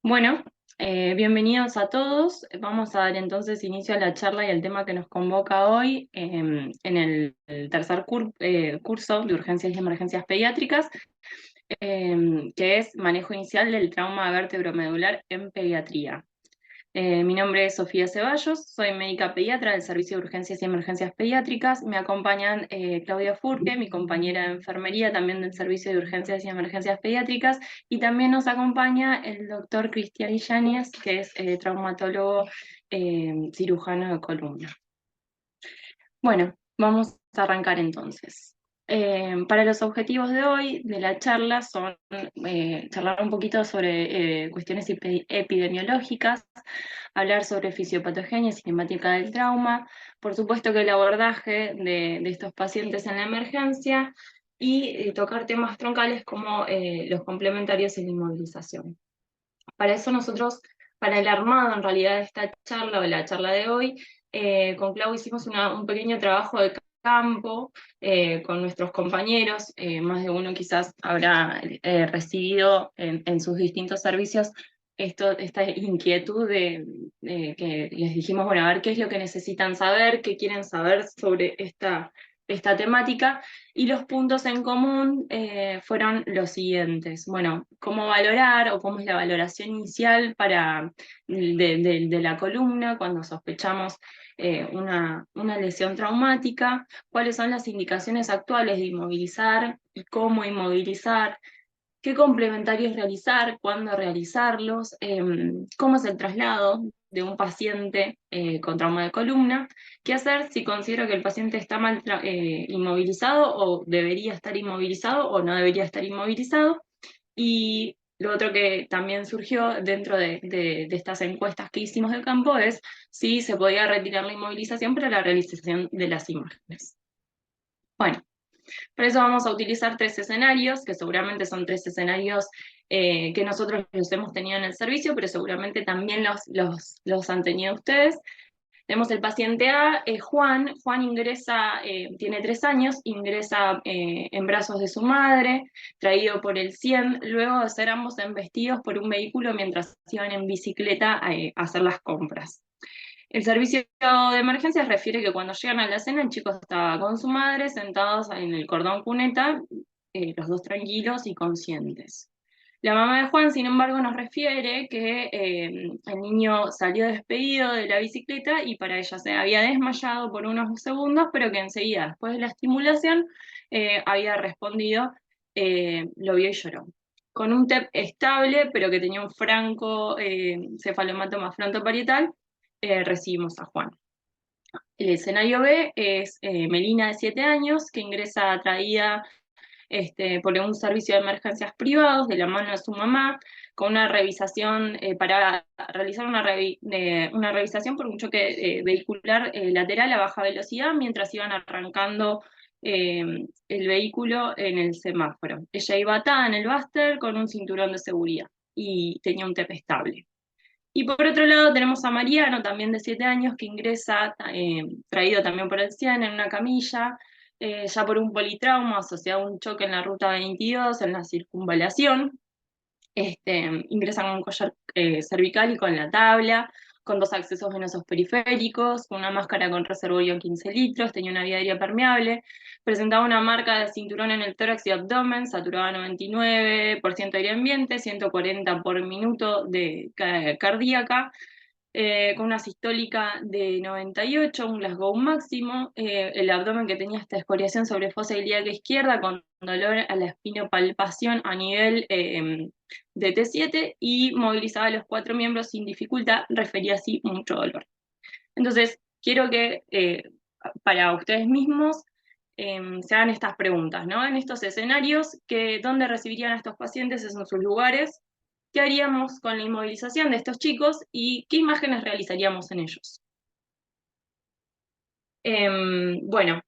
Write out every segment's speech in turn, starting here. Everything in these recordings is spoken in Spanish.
Bueno, bienvenidos a todos. Vamos a dar entonces inicio a la charla y al tema que nos convoca hoy en el tercer curso de urgencias y emergencias pediátricas, que es manejo inicial del trauma vértebromedular en pediatría. Mi nombre es Sofía Ceballos, soy médica pediatra del Servicio de Urgencias y Emergencias Pediátricas. Me acompañan Claudia Furque, mi compañera de enfermería también del Servicio de Urgencias y Emergencias Pediátricas, y también nos acompaña el doctor Cristian Yáñez, que es traumatólogo cirujano de columna. Bueno, vamos a arrancar entonces. Para los objetivos de hoy de la charla son charlar un poquito sobre cuestiones epidemiológicas, hablar sobre fisiopatogenia y cinemática del trauma, por supuesto que el abordaje de estos pacientes en la emergencia y tocar temas troncales como los complementarios y la inmovilización. Para eso nosotros, para el armado en realidad de esta charla o de la charla de hoy, con Clau hicimos un pequeño trabajo de campo con nuestros compañeros, más de uno quizás habrá recibido en sus distintos servicios esta inquietud de que les dijimos, bueno, a ver qué es lo que necesitan saber, qué quieren saber sobre esta temática, y los puntos en común fueron los siguientes. Bueno, cómo valorar o cómo es la valoración inicial de la columna cuando sospechamos una lesión traumática, cuáles son las indicaciones actuales de inmovilizar y cómo inmovilizar, qué complementarios realizar, cuándo realizarlos, cómo es el traslado de un paciente con trauma de columna, qué hacer si considero que el paciente está mal inmovilizado o debería estar inmovilizado o no debería estar inmovilizado. Y lo otro que también surgió dentro de estas encuestas que hicimos de campo es si se podía retirar la inmovilización para la realización de las imágenes. Bueno, por eso vamos a utilizar tres escenarios, que seguramente son tres escenarios que nosotros los hemos tenido en el servicio, pero seguramente también los han tenido ustedes. Tenemos el paciente A, Juan. Juan ingresa, tiene 3 años, ingresa en brazos de su madre, traído por el 100, luego de ser ambos embestidos por un vehículo mientras iban en bicicleta a hacer las compras. El servicio de emergencias refiere que cuando llegan a la escena, el chico estaba con su madre sentados en el cordón cuneta, los dos tranquilos y conscientes. La mamá de Juan, sin embargo, nos refiere que el niño salió despedido de la bicicleta y para ella se había desmayado por unos segundos, pero que enseguida, después de la estimulación, había respondido, lo vio y lloró. Con un TEP estable, pero que tenía un franco cefalomatoma frontoparietal, recibimos a Juan. El escenario B es Melina de 7 años, que ingresa atraída por un servicio de emergencias privados de la mano de su mamá, con una revisación para realizar una revisación por un choque vehicular lateral a baja velocidad mientras iban arrancando el vehículo en el semáforo. Ella iba atada en el báster con un cinturón de seguridad y tenía un TEP estable. Y por otro lado tenemos a Mariano, también de 7 años, que ingresa, traído también por el 100 en una camilla, ya por un politrauma asociado a un choque en la ruta 22, en la circunvalación. Ingresa con un collar cervical y con la tabla, con 2 accesos venosos periféricos, con una máscara con reservorio en 15 litros, tenía una vía aérea permeable, presentaba una marca de cinturón en el tórax y abdomen, saturaba 99% de aire ambiente, 140 por minuto de cardíaca, con una sistólica de 98, un Glasgow máximo, el abdomen que tenía esta escoriación sobre fosa ilíaca izquierda con dolor a la espinopalpación a nivel de T7 y movilizaba a los 4 miembros sin dificultad, refería así mucho dolor. Entonces, quiero que para ustedes mismos se hagan estas preguntas, ¿no? En estos escenarios, ¿dónde recibirían a estos pacientes en sus lugares? ¿Qué haríamos con la inmovilización de estos chicos y qué imágenes realizaríamos en ellos? Bueno,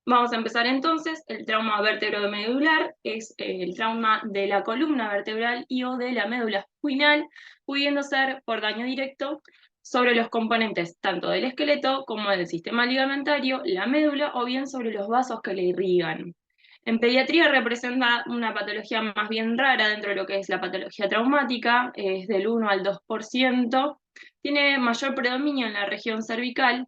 vamos a empezar entonces. El trauma vertebromedular es el trauma de la columna vertebral y o de la médula espinal, pudiendo ser por daño directo sobre los componentes tanto del esqueleto como del sistema ligamentario, la médula o bien sobre los vasos que le irrigan. En pediatría representa una patología más bien rara dentro de lo que es la patología traumática, es del 1 al 2%, tiene mayor predominio en la región cervical.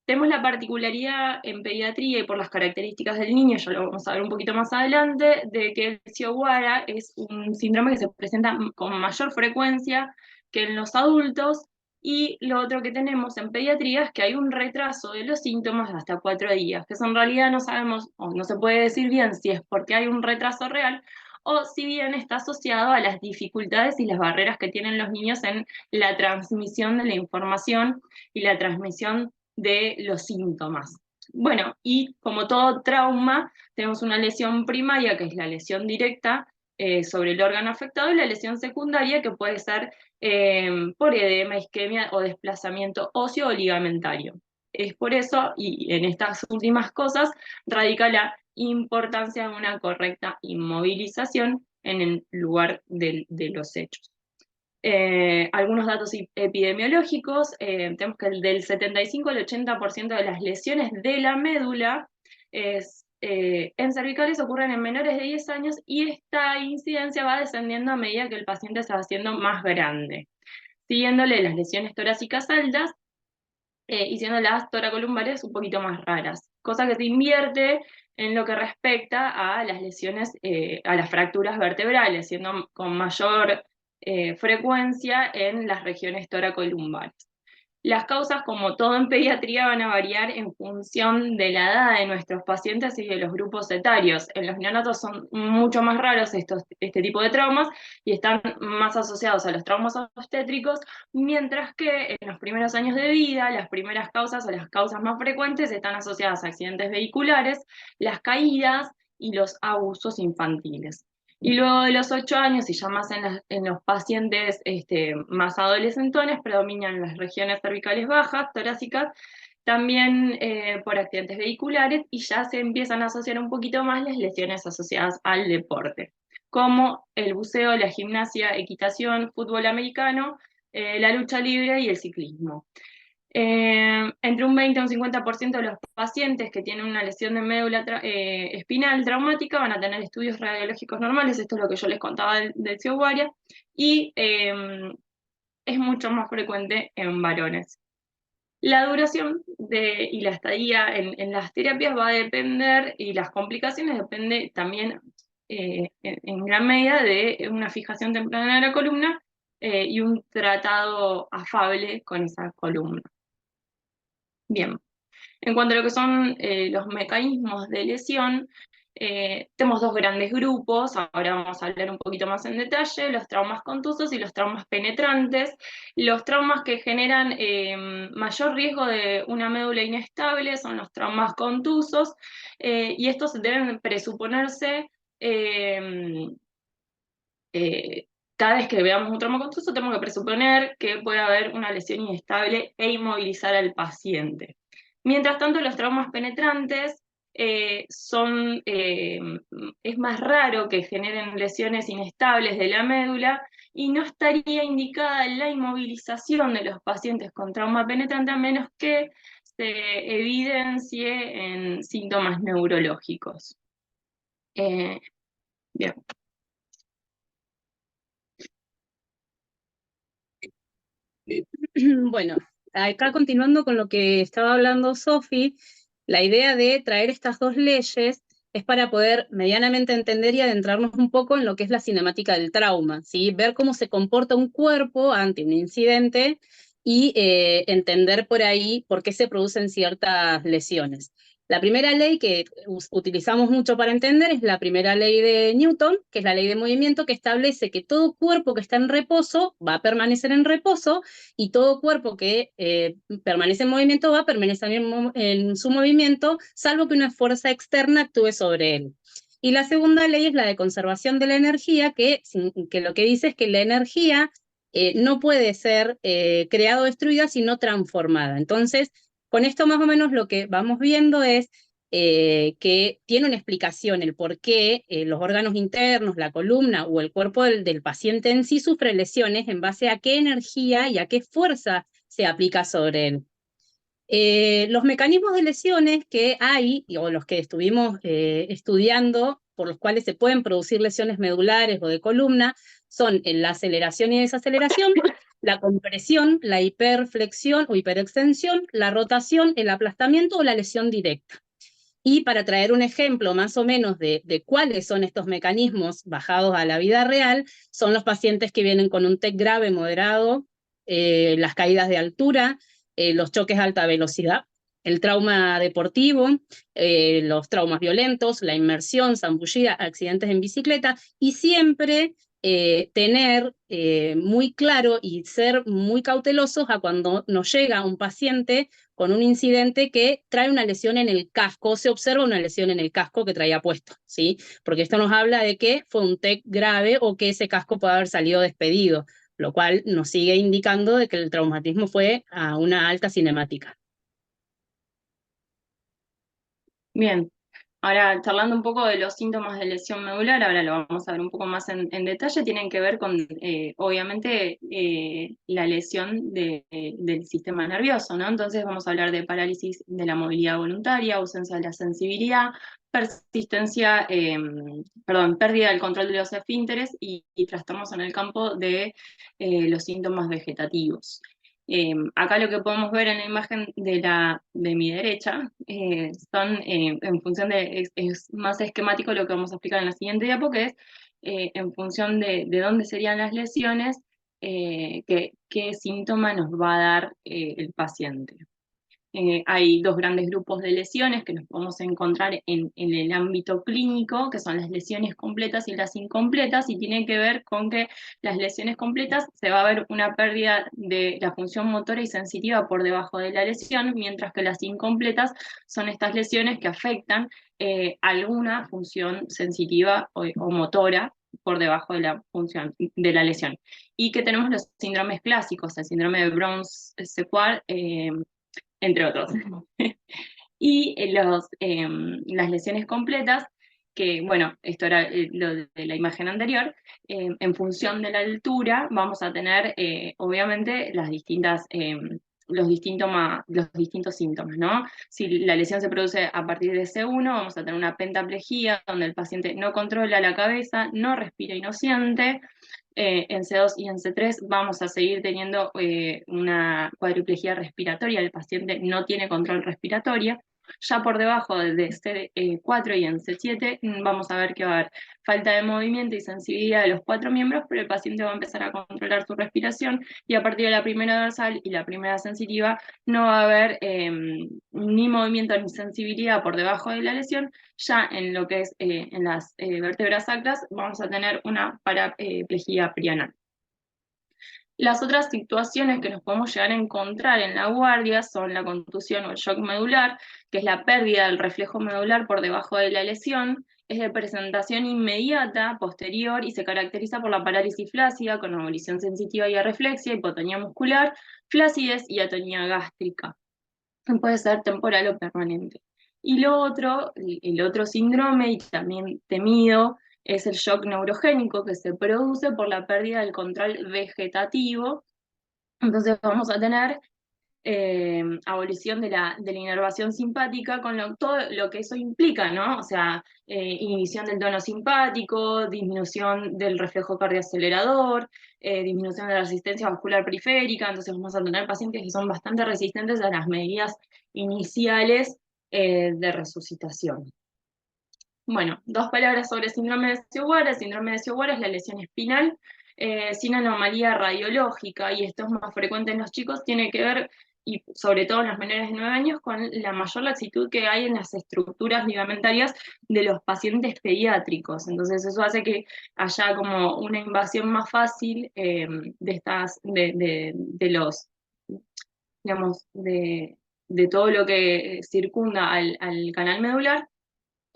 Tenemos la particularidad en pediatría y por las características del niño, ya lo vamos a ver un poquito más adelante, de que el Chihuahua es un síndrome que se presenta con mayor frecuencia que en los adultos, y lo otro que tenemos en pediatría es que hay un retraso de los síntomas de hasta 4 días, que eso en realidad no sabemos, o no se puede decir bien si es porque hay un retraso real, o si bien está asociado a las dificultades y las barreras que tienen los niños en la transmisión de la información y la transmisión de los síntomas. Bueno, y como todo trauma, tenemos una lesión primaria, que es la lesión directa sobre el órgano afectado, y la lesión secundaria, que puede ser por edema, isquemia o desplazamiento óseo o ligamentario. Es por eso, y en estas últimas cosas, radica la importancia de una correcta inmovilización en el lugar de los hechos. Algunos datos epidemiológicos, tenemos que del 75 al 80% de las lesiones de la médula en cervicales ocurren en menores de 10 años, y esta incidencia va descendiendo a medida que el paciente se va haciendo más grande, siguiéndole las lesiones torácicas altas y siendo las toracolumbares un poquito más raras, cosa que se invierte en lo que respecta a las lesiones, a las fracturas vertebrales, siendo con mayor frecuencia en las regiones toracolumbares. Las causas, como todo en pediatría, van a variar en función de la edad de nuestros pacientes y de los grupos etarios. En los neonatos son mucho más raros este tipo de traumas y están más asociados a los traumas obstétricos, mientras que en los primeros años de vida, las primeras causas o las causas más frecuentes están asociadas a accidentes vehiculares, las caídas y los abusos infantiles. Y luego de los 8 años, y ya más en los pacientes más adolescentones, predominan las regiones cervicales bajas, torácicas, también por accidentes vehiculares, y ya se empiezan a asociar un poquito más las lesiones asociadas al deporte, como el buceo, la gimnasia, equitación, fútbol americano, la lucha libre y el ciclismo. Entre un 20 y un 50% de los pacientes que tienen una lesión de médula espinal traumática van a tener estudios radiológicos normales, esto es lo que yo les contaba del Chihuahua, y es mucho más frecuente en varones. La duración y la estadía en las terapias va a depender, y las complicaciones depende también en gran medida de una fijación temprana de la columna y un tratado afable con esa columna. Bien, en cuanto a lo que son los mecanismos de lesión, tenemos dos grandes grupos, ahora vamos a hablar un poquito más en detalle: los traumas contusos y los traumas penetrantes. Los traumas que generan mayor riesgo de una médula inestable son los traumas contusos, y estos deben presuponerse eh, eh, cada vez que veamos un trauma contuso, tenemos que presuponer que puede haber una lesión inestable e inmovilizar al paciente. Mientras tanto, los traumas penetrantes es más raro que generen lesiones inestables de la médula, y no estaría indicada la inmovilización de los pacientes con trauma penetrante a menos que se evidencie en síntomas neurológicos. Bien. Bueno, acá continuando con lo que estaba hablando Sofi, la idea de traer estas dos leyes es para poder medianamente entender y adentrarnos un poco en lo que es la cinemática del trauma, ¿sí? Ver cómo se comporta un cuerpo ante un incidente y entender por ahí por qué se producen ciertas lesiones. La primera ley que utilizamos mucho para entender es la primera ley de Newton, que es la ley de movimiento, que establece que todo cuerpo que está en reposo va a permanecer en reposo, y todo cuerpo que permanece en movimiento va a permanecer en su movimiento, salvo que una fuerza externa actúe sobre él. Y la segunda ley es la de conservación de la energía, que lo que dice es que la energía no puede ser creada o destruida, sino transformada. Entonces, con esto más o menos lo que vamos viendo es que tiene una explicación el por qué los órganos internos, la columna o el cuerpo del paciente en sí sufre lesiones en base a qué energía y a qué fuerza se aplica sobre él. Los mecanismos de lesiones que hay, o los que estuvimos estudiando, por los cuales se pueden producir lesiones medulares o de columna, son la aceleración y desaceleración, la compresión, la hiperflexión o hiperextensión, la rotación, el aplastamiento o la lesión directa. Y para traer un ejemplo más o menos de cuáles son estos mecanismos bajados a la vida real, son los pacientes que vienen con un TEC grave, moderado, las caídas de altura, los choques a alta velocidad, el trauma deportivo, los traumas violentos, la inmersión, zambullida, accidentes en bicicleta, y siempre tener muy claro y ser muy cautelosos a cuando nos llega un paciente con un incidente que trae una lesión en el casco, se observa una lesión en el casco que traía puesto, ¿sí? Porque esto nos habla de que fue un TEC grave o que ese casco puede haber salido despedido, lo cual nos sigue indicando de que el traumatismo fue a una alta cinemática. Bien, ahora charlando un poco de los síntomas de lesión medular, ahora lo vamos a ver un poco más en detalle, tienen que ver con, obviamente, la lesión del sistema nervioso, ¿no? Entonces vamos a hablar de parálisis de la movilidad voluntaria, ausencia de la sensibilidad, persistencia, pérdida del control de los esfínteres y trastornos en el campo de los síntomas vegetativos. Acá lo que podemos ver en la imagen de mi derecha son, en función es más esquemático lo que vamos a explicar en la siguiente diapo, que es en función de dónde serían las lesiones, qué síntoma nos va a dar el paciente. Hay dos grandes grupos de lesiones que nos podemos encontrar en el ámbito clínico, que son las lesiones completas y las incompletas, y tiene que ver con que las lesiones completas se va a ver una pérdida de la función motora y sensitiva por debajo de la lesión, mientras que las incompletas son estas lesiones que afectan alguna función sensitiva o motora por debajo de la función de la lesión. Y que tenemos los síndromes clásicos, el síndrome de Brown-Séquard, entre otros. Y las lesiones completas, que bueno, esto era lo de la imagen anterior, en función de la altura vamos a tener obviamente los distintos síntomas, ¿no? Si la lesión se produce a partir de C1, vamos a tener una pentaplejía, donde el paciente no controla la cabeza, no respira y no siente. En C2 y en C3 vamos a seguir teniendo una cuadriplejía respiratoria, el paciente no tiene control respiratorio. Ya por debajo de C4 y en C7 vamos a ver que va a haber falta de movimiento y sensibilidad de los cuatro miembros, pero el paciente va a empezar a controlar su respiración y a partir de la primera dorsal y la primera sensitiva no va a haber ni movimiento ni sensibilidad por debajo de la lesión. Ya en lo que es en las vértebras sacras vamos a tener una paraplejía prianal. Las otras situaciones que nos podemos llegar a encontrar en la guardia son la contusión o el shock medular, que es la pérdida del reflejo medular por debajo de la lesión, es de presentación inmediata, posterior, y se caracteriza por la parálisis flácida, con abolición sensitiva y arreflexia, hipotonía muscular, flacidez y atonía gástrica. Puede ser temporal o permanente. Y lo otro, el otro síndrome, y también temido, es el shock neurogénico, que se produce por la pérdida del control vegetativo. Entonces vamos a tener abolición de la inervación simpática, con todo lo que eso implica, ¿no? O sea, inhibición del tono simpático, disminución del reflejo cardioacelerador, disminución de la resistencia vascular periférica. Entonces vamos a tener pacientes que son bastante resistentes a las medidas iniciales de resucitación. Bueno, dos palabras sobre síndrome de Sjögren. El síndrome de Sjögren es la lesión espinal sin anomalía radiológica, y esto es más frecuente en los chicos, tiene que ver, y sobre todo en los menores de 9 años, con la mayor laxitud que hay en las estructuras ligamentarias de los pacientes pediátricos. Entonces eso hace que haya como una invasión más fácil de los, digamos, de todo lo que circunda al canal medular,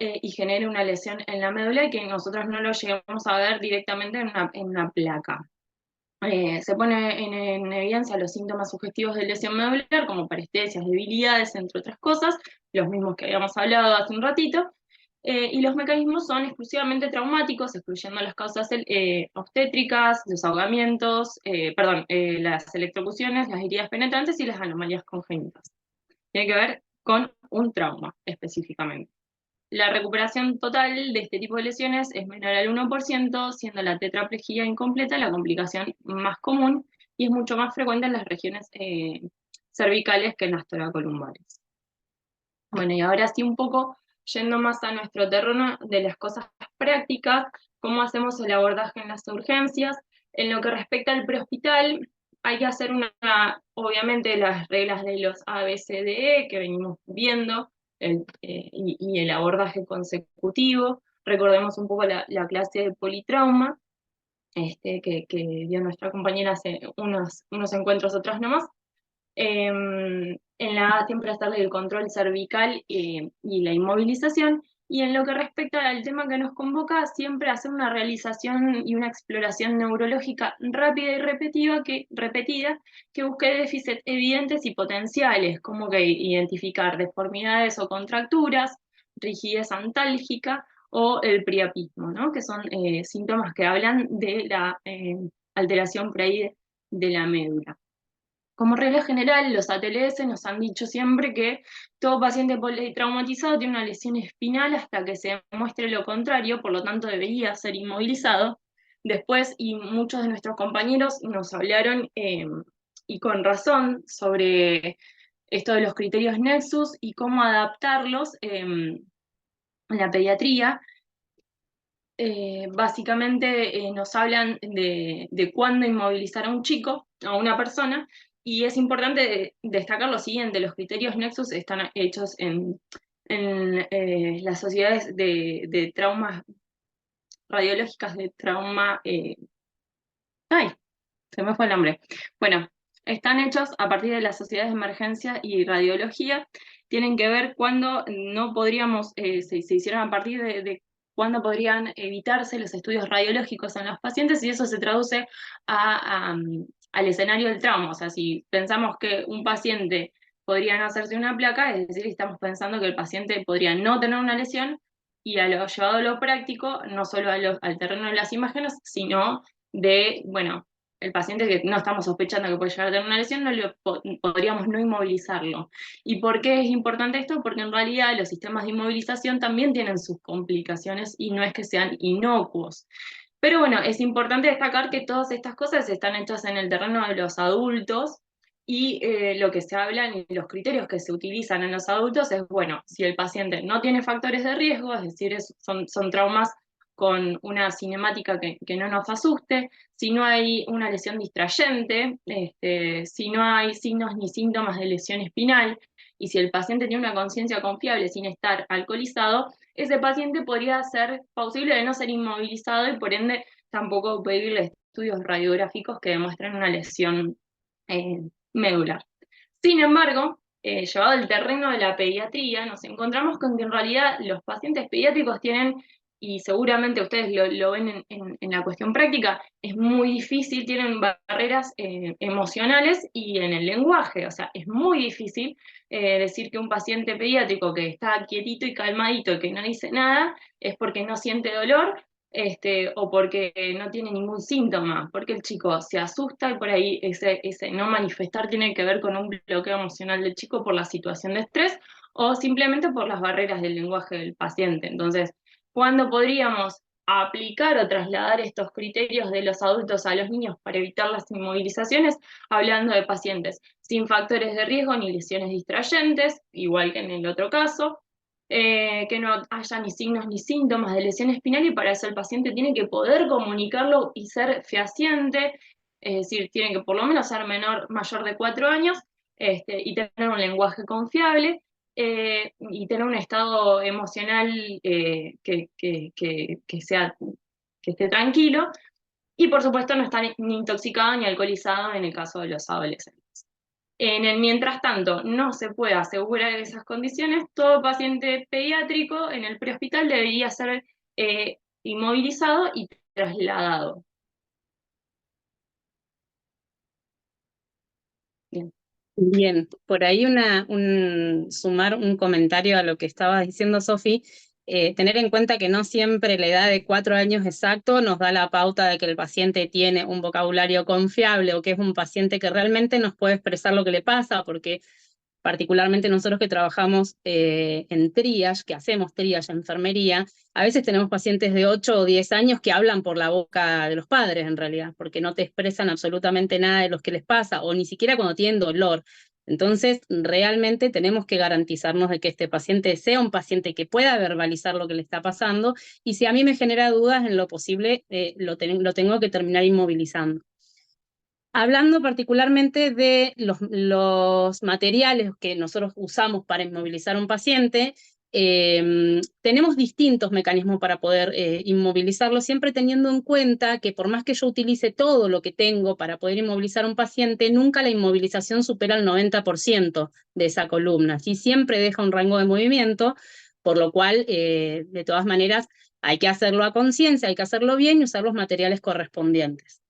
y genere una lesión en la médula y que nosotros no lo lleguemos a ver directamente en una placa. Se pone en evidencia los síntomas sugestivos de lesión medular, como parestesias, debilidades, entre otras cosas, los mismos que habíamos hablado hace un ratito, y los mecanismos son exclusivamente traumáticos, excluyendo las causas obstétricas, los ahogamientos, las electrocuciones, las heridas penetrantes y las anomalías congénitas. tiene que ver con un trauma específicamente. La recuperación total de este tipo de lesiones es menor al 1%, siendo la tetraplegia incompleta la complicación más común y es mucho más frecuente en las regiones cervicales que en las toracolumbares. Bueno, y ahora sí un poco yendo más a nuestro terreno de las cosas prácticas, cómo hacemos el abordaje en las urgencias. En lo que respecta al prehospital, hay que hacer obviamente las reglas de los ABCDE que venimos viendo, y el abordaje consecutivo. Recordemos un poco la clase de politrauma, que dio nuestra compañera hace unos encuentros atrás nomás. En la A siempre hacerle el control cervical y la inmovilización. Y en lo que respecta al tema que nos convoca, siempre hacer una realización y una exploración neurológica rápida y repetida que busque déficits evidentes y potenciales, como que identificar deformidades o contracturas, rigidez antálgica o el priapismo, ¿no? Que son síntomas que hablan de la alteración por ahí de la médula. Como regla general, los ATLS nos han dicho siempre que todo paciente politraumatizado tiene una lesión espinal hasta que se demuestre lo contrario, por lo tanto debería ser inmovilizado. Después, y muchos de nuestros compañeros nos hablaron, y con razón, sobre esto de los criterios Nexus y cómo adaptarlos en la pediatría. Básicamente nos hablan de cuándo inmovilizar a un chico, a una persona, y es importante destacar lo siguiente: los criterios Nexus están hechos en las sociedades de traumas radiológicas de trauma. ¡Ay! Se me fue el nombre. Bueno, están hechos a partir de las sociedades de emergencia y radiología. Tienen que ver cuándo no podríamos, se hicieron a partir de cuándo podrían evitarse los estudios radiológicos en los pacientes, y eso se traduce al escenario del trauma. O sea, si pensamos que un paciente podría no hacerse una placa, es decir, estamos pensando que el paciente podría no tener una lesión, y a lo llevado a lo práctico, no solo al terreno de las imágenes, sino de, bueno, el paciente que no estamos sospechando que puede llegar a tener una lesión, podríamos no inmovilizarlo. ¿Y por qué es importante esto? Porque en realidad los sistemas de inmovilización también tienen sus complicaciones y no es que sean inocuos. Pero bueno, es importante destacar que todas estas cosas están hechas en el terreno de los adultos, y lo que se hablan y los criterios que se utilizan en los adultos es, bueno, si el paciente no tiene factores de riesgo, es decir, son traumas con una cinemática que no nos asuste, si no hay una lesión distrayente, si no hay signos ni síntomas de lesión espinal, y si el paciente tiene una conciencia confiable sin estar alcoholizado, ese paciente podría ser posible de no ser inmovilizado y por ende tampoco pedirle estudios radiográficos que demuestren una lesión eh, medular. Sin embargo, llevado al terreno de la pediatría, nos encontramos con que en realidad los pacientes pediátricos tienen, y seguramente ustedes lo ven en la cuestión práctica, es muy difícil, tienen barreras emocionales y en el lenguaje. O sea, es muy difícil decir que un paciente pediátrico que está quietito y calmadito y que no dice nada es porque no siente dolor, o porque no tiene ningún síntoma, porque el chico se asusta, y por ahí ese no manifestar tiene que ver con un bloqueo emocional del chico por la situación de estrés o simplemente por las barreras del lenguaje del paciente. Entonces, ¿cuándo podríamos aplicar o trasladar estos criterios de los adultos a los niños para evitar las inmovilizaciones? Hablando de pacientes sin factores de riesgo ni lesiones distrayentes, igual que en el otro caso, que no haya ni signos ni síntomas de lesión espinal, y para eso el paciente tiene que poder comunicarlo y ser fehaciente, es decir, tiene que por lo menos ser mayor de 4 años, y tener un lenguaje confiable, y tener un estado emocional que esté tranquilo, y por supuesto no estar ni intoxicado ni alcoholizado en el caso de los adolescentes. En el mientras tanto, no se puede asegurar esas condiciones, todo paciente pediátrico en el prehospital debería ser inmovilizado y trasladado. Bien. Bien, por ahí sumar un comentario a lo que estaba diciendo Sofi, tener en cuenta que no siempre la edad de 4 años exacto nos da la pauta de que el paciente tiene un vocabulario confiable o que es un paciente que realmente nos puede expresar lo que le pasa, porque particularmente nosotros que trabajamos en triage, que hacemos triage en enfermería, a veces tenemos pacientes de 8 o 10 años que hablan por la boca de los padres en realidad, porque no te expresan absolutamente nada de lo que les pasa, o ni siquiera cuando tienen dolor. Entonces, realmente tenemos que garantizarnos de que este paciente sea un paciente que pueda verbalizar lo que le está pasando, y si a mí me genera dudas, en lo posible lo tengo que terminar inmovilizando. Hablando particularmente de los materiales que nosotros usamos para inmovilizar a un paciente, tenemos distintos mecanismos para poder inmovilizarlo, siempre teniendo en cuenta que por más que yo utilice todo lo que tengo para poder inmovilizar a un paciente, nunca la inmovilización supera el 90% de esa columna, ¿sí? Siempre deja un rango de movimiento, por lo cual, de todas maneras, hay que hacerlo a conciencia, hay que hacerlo bien y usar los materiales correspondientes.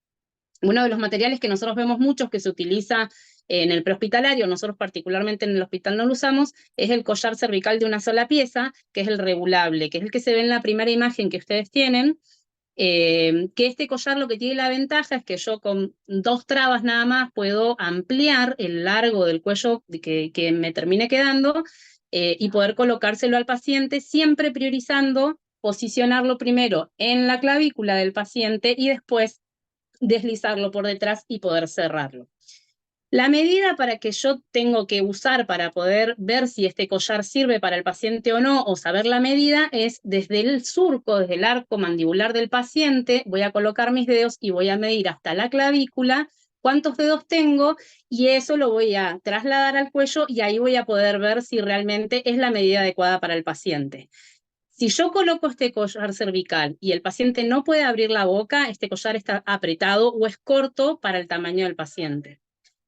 Uno de los materiales que nosotros vemos muchos que se utiliza en el prehospitalario, nosotros particularmente en el hospital no lo usamos, es el collar cervical de una sola pieza, que es el regulable, que es el que se ve en la primera imagen que ustedes tienen, que este collar lo que tiene la ventaja es que yo con 2 trabas nada más puedo ampliar el largo del cuello que me termine quedando y poder colocárselo al paciente, siempre priorizando posicionarlo primero en la clavícula del paciente y después deslizarlo por detrás y poder cerrarlo. La medida para que yo tengo que usar para poder ver si este collar sirve para el paciente o no, o saber la medida, es desde el surco, desde el arco mandibular del paciente, voy a colocar mis dedos y voy a medir hasta la clavícula cuántos dedos tengo, y eso lo voy a trasladar al cuello y ahí voy a poder ver si realmente es la medida adecuada para el paciente. Si yo coloco este collar cervical y el paciente no puede abrir la boca, este collar está apretado o es corto para el tamaño del paciente.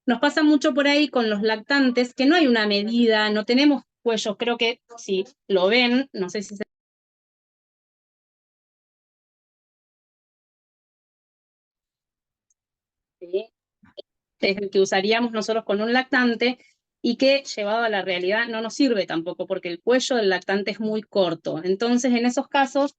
Nos pasa mucho por ahí con los lactantes, que no hay una medida, no tenemos cuello, creo que si lo ven, no sé si se... ¿Sí? Es el que usaríamos nosotros con un lactante y que llevado a la realidad no nos sirve tampoco porque el cuello del lactante es muy corto. Entonces, en esos casos,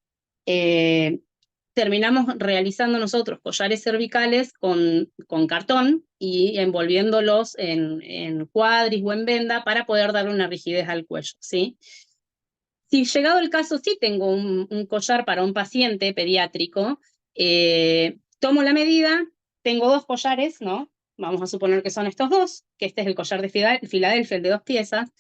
terminamos realizando nosotros collares cervicales con cartón y envolviéndolos en cuadris o en venda para poder darle una rigidez al cuello, ¿sí? Si llegado el caso sí tengo un collar para un paciente pediátrico, tomo la medida, tengo 2 collares, ¿no? Vamos a suponer que son estos 2, que este es el collar de Filadelfia, el de 2 piezas,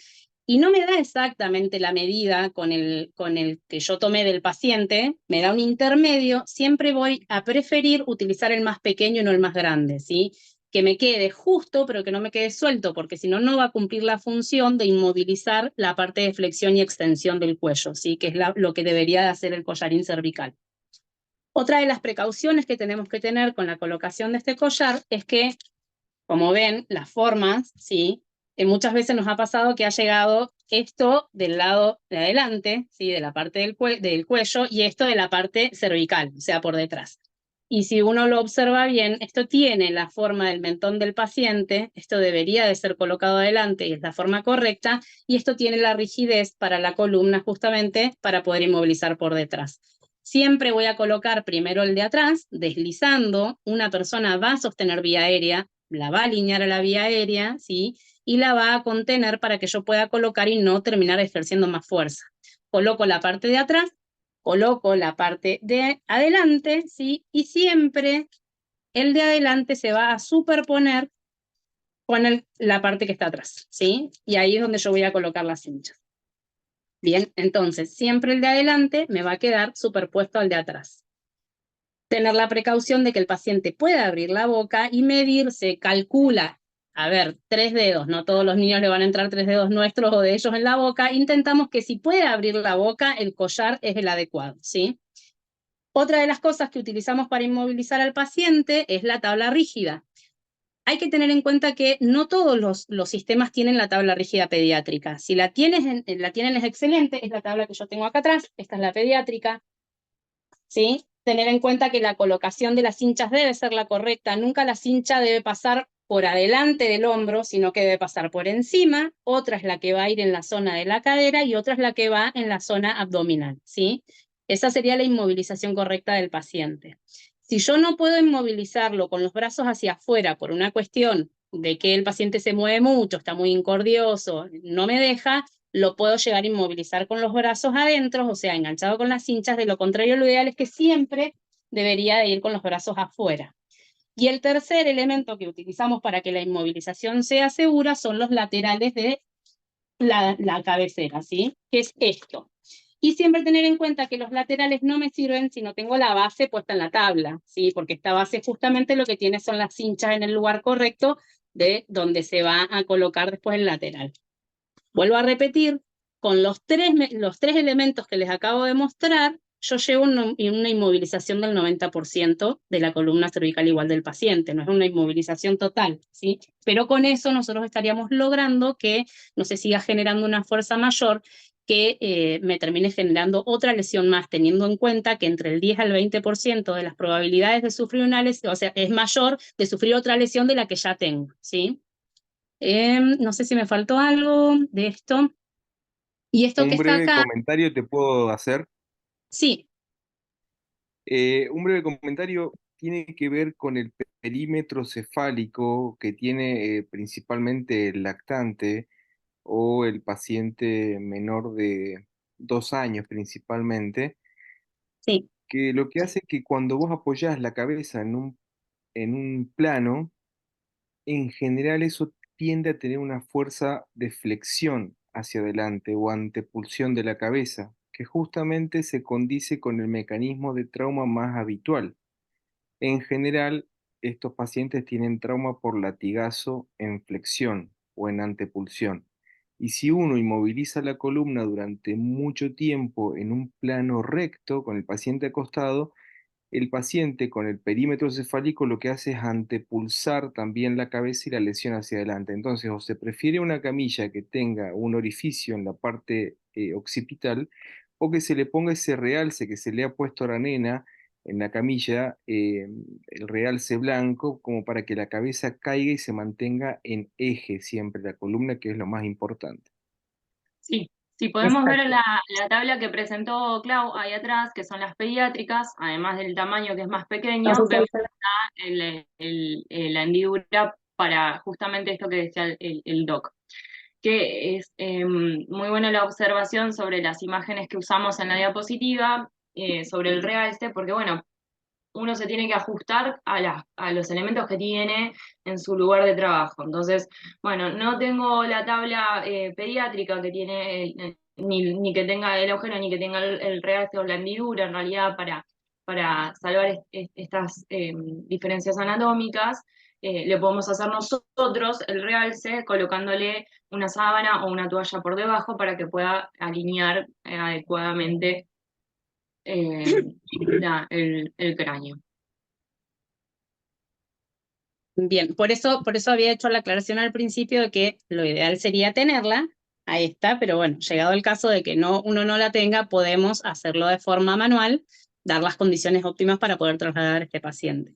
y no me da exactamente la medida con el que yo tomé del paciente, me da un intermedio, siempre voy a preferir utilizar el más pequeño y no el más grande, ¿sí? Que me quede justo, pero que no me quede suelto, porque si no, no va a cumplir la función de inmovilizar la parte de flexión y extensión del cuello, ¿sí? Que es lo que debería de hacer el collarín cervical. Otra de las precauciones que tenemos que tener con la colocación de este collar es que, como ven, las formas, ¿sí? Muchas veces nos ha pasado que ha llegado esto del lado de adelante, ¿sí? De la parte del cuello, y esto de la parte cervical, o sea, por detrás. Y si uno lo observa bien, esto tiene la forma del mentón del paciente, esto debería de ser colocado adelante y es la forma correcta, y esto tiene la rigidez para la columna justamente para poder inmovilizar por detrás. Siempre voy a colocar primero el de atrás, deslizando, una persona va a sostener vía aérea, la va a alinear a la vía aérea, ¿sí? Y la va a contener para que yo pueda colocar y no terminar ejerciendo más fuerza. Coloco la parte de atrás, coloco la parte de adelante, ¿sí? Y siempre el de adelante se va a superponer con la parte que está atrás, ¿sí? Y ahí es donde yo voy a colocar las cinchas. Bien, entonces siempre el de adelante me va a quedar superpuesto al de atrás. Tener la precaución de que el paciente pueda abrir la boca y medirse, calcula, a ver, 3 dedos, no todos los niños le van a entrar 3 dedos nuestros o de ellos en la boca, intentamos que si puede abrir la boca, el collar es el adecuado, ¿sí? Otra de las cosas que utilizamos para inmovilizar al paciente es la tabla rígida. Hay que tener en cuenta que no todos los sistemas tienen la tabla rígida pediátrica. Si la tienen es excelente, es la tabla que yo tengo acá atrás, esta es la pediátrica, ¿sí? Tener en cuenta que la colocación de las cinchas debe ser la correcta, nunca la cincha debe pasar por adelante del hombro, sino que debe pasar por encima, otra es la que va a ir en la zona de la cadera y otra es la que va en la zona abdominal, ¿sí? Esa sería la inmovilización correcta del paciente. Si yo no puedo inmovilizarlo con los brazos hacia afuera por una cuestión de que el paciente se mueve mucho, está muy incordioso, no me deja, lo puedo llegar a inmovilizar con los brazos adentro, o sea, enganchado con las cinchas. De lo contrario, lo ideal es que siempre debería de ir con los brazos afuera. Y el tercer elemento que utilizamos para que la inmovilización sea segura son los laterales de la cabecera, ¿sí? Que es esto. Y siempre tener en cuenta que los laterales no me sirven si no tengo la base puesta en la tabla, ¿sí? Porque esta base justamente lo que tiene son las cinchas en el lugar correcto de donde se va a colocar después el lateral. Vuelvo a repetir, con los tres elementos que les acabo de mostrar, yo llevo una inmovilización del 90% de la columna cervical igual del paciente, no es una inmovilización total, ¿sí? Pero con eso nosotros estaríamos logrando que no se siga generando una fuerza mayor que me termine generando otra lesión más, teniendo en cuenta que entre el 10 al 20% de las probabilidades de sufrir una lesión, o sea, es mayor de sufrir otra lesión de la que ya tengo, ¿sí? No sé si me faltó algo de esto. Y esto que Un está breve acá, comentario te puedo hacer. sí, Un breve comentario tiene que ver con el perímetro cefálico que tiene principalmente el lactante o el paciente menor de 2 años principalmente, sí, que lo que hace es que cuando vos apoyás la cabeza en un plano, en general eso tiende a tener una fuerza de flexión hacia adelante o antepulsión de la cabeza, que justamente se condice con el mecanismo de trauma más habitual. En general, estos pacientes tienen trauma por latigazo en flexión o en antepulsión. Y si uno inmoviliza la columna durante mucho tiempo en un plano recto con el paciente acostado, el paciente con el perímetro cefálico lo que hace es antepulsar también la cabeza y la lesión hacia adelante. Entonces, o se prefiere una camilla que tenga un orificio en la parte occipital, o que se le ponga ese realce que se le ha puesto a la nena en la camilla, el realce blanco, como para que la cabeza caiga y se mantenga en eje siempre la columna, que es lo más importante. Sí, si podemos ver exacto. la tabla que presentó Clau ahí atrás, que son las pediátricas, además del tamaño que es más pequeño, vemos la hendidura para justamente esto que decía el doc, que es muy buena la observación sobre las imágenes que usamos en la diapositiva, sobre el realce, porque bueno, uno se tiene que ajustar a los elementos que tiene en su lugar de trabajo. Entonces, bueno, no tengo la tabla pediátrica que tiene, ni que tenga el agujero, ni que tenga el realce o la hendidura, en realidad, para salvar estas diferencias anatómicas. Le podemos hacer nosotros el realce colocándole una sábana o una toalla por debajo para que pueda alinear adecuadamente el cráneo. Bien, por eso había hecho la aclaración al principio de que lo ideal sería tenerla, ahí está, pero bueno, llegado el caso de que uno no la tenga, podemos hacerlo de forma manual, dar las condiciones óptimas para poder trasladar a este paciente.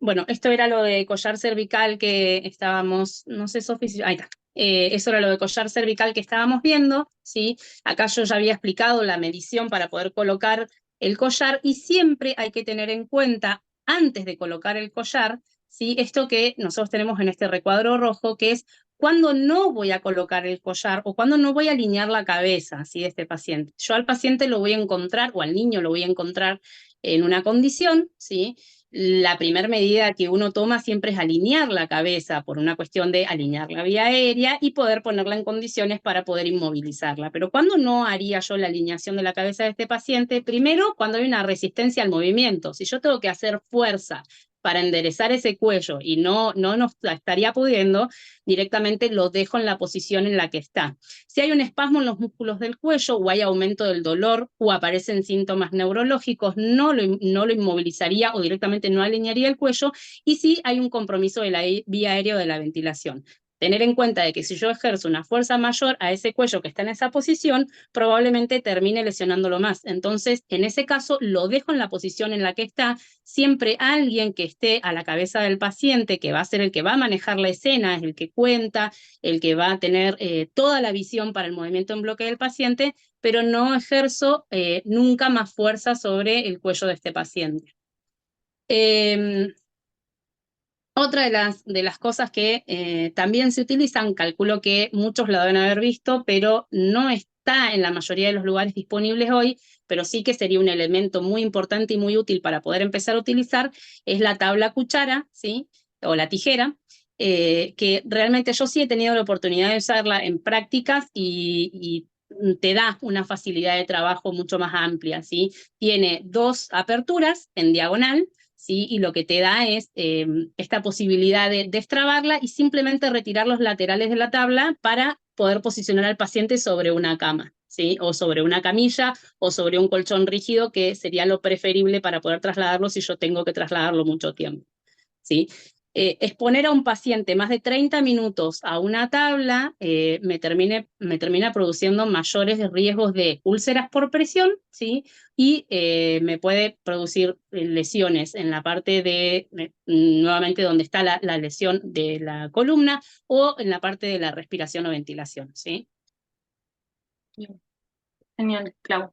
Bueno, esto era lo de collar cervical que estábamos, no sé, Sofi, ahí está. Eso era lo de collar cervical que estábamos viendo, ¿sí? Acá yo ya había explicado la medición para poder colocar el collar y siempre hay que tener en cuenta, antes de colocar el collar, ¿sí? Esto que nosotros tenemos en este recuadro rojo, que es cuando no voy a colocar el collar o cuando no voy a alinear la cabeza, ¿sí? De este paciente. Yo al paciente lo voy a encontrar, o al niño lo voy a encontrar en una condición, ¿sí? La primera medida que uno toma siempre es alinear la cabeza por una cuestión de alinear la vía aérea y poder ponerla en condiciones para poder inmovilizarla. Pero ¿cuándo no haría yo la alineación de la cabeza de este paciente? Primero, cuando hay una resistencia al movimiento. Si yo tengo que hacer fuerza para enderezar ese cuello y no nos estaría pudiendo, directamente lo dejo en la posición en la que está. Si hay un espasmo en los músculos del cuello o hay aumento del dolor o aparecen síntomas neurológicos, no lo inmovilizaría o directamente no alinearía el cuello, y si hay un compromiso de la vía aérea o de la ventilación. Tener en cuenta de que si yo ejerzo una fuerza mayor a ese cuello que está en esa posición, probablemente termine lesionándolo más. Entonces, en ese caso, lo dejo en la posición en la que está. Siempre alguien que esté a la cabeza del paciente, que va a ser el que va a manejar la escena, es el que cuenta, el que va a tener toda la visión para el movimiento en bloque del paciente, pero no ejerzo nunca más fuerza sobre el cuello de este paciente. Eh, Otra de las cosas que también se utilizan, calculo que muchos la deben haber visto, pero no está en la mayoría de los lugares disponibles hoy, pero sí que sería un elemento muy importante y muy útil para poder empezar a utilizar, es la tabla cuchara, ¿sí? O la tijera, que realmente yo sí he tenido la oportunidad de usarla en prácticas y te da una facilidad de trabajo mucho más amplia, ¿sí? Tiene dos aperturas en diagonal, ¿sí? Y lo que te da es esta posibilidad de destrabarla y simplemente retirar los laterales de la tabla para poder posicionar al paciente sobre una cama, ¿sí? O sobre una camilla o sobre un colchón rígido, que sería lo preferible para poder trasladarlo si yo tengo que trasladarlo mucho tiempo, ¿sí? Exponer a un paciente más de 30 minutos a una tabla me termina produciendo mayores riesgos de úlceras por presión, ¿sí? Y me puede producir lesiones en la parte de, nuevamente, donde está la lesión de la columna o en la parte de la respiración o ventilación, ¿sí? Genial, Clau.